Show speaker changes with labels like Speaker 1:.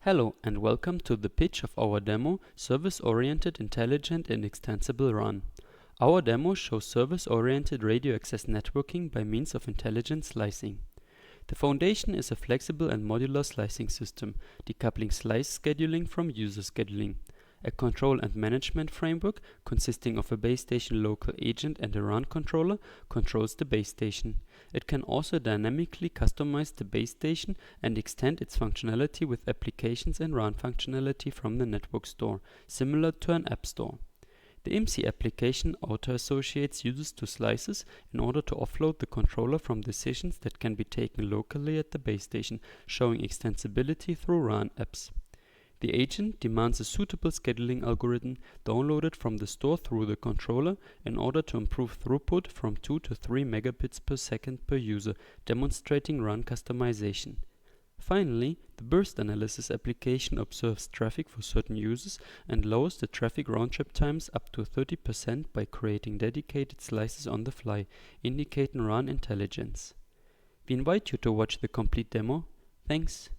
Speaker 1: Hello and welcome to the pitch of our demo, Service-Oriented Intelligent and Extensible RAN. Our demo shows service-oriented radio access networking by means of intelligent slicing. The foundation is a flexible and modular slicing system, decoupling slice scheduling from user scheduling. A control and management framework consisting of a base station local agent and a RAN controller controls the base station. It can also dynamically customize the base station and extend its functionality with applications and RAN functionality from the network store, similar to an app store. The IMSI application auto-associates users to slices in order to offload the controller from decisions that can be taken locally at the base station, showing extensibility through RAN apps. The agent demands a suitable scheduling algorithm downloaded from the store through the controller in order to improve throughput from 2 to 3 megabits per second per user, demonstrating RAN customization. Finally, the burst analysis application observes traffic for certain users and lowers the traffic round-trip times up to 30% by creating dedicated slices on the fly, indicating RAN intelligence. We invite you to watch the complete demo. Thanks.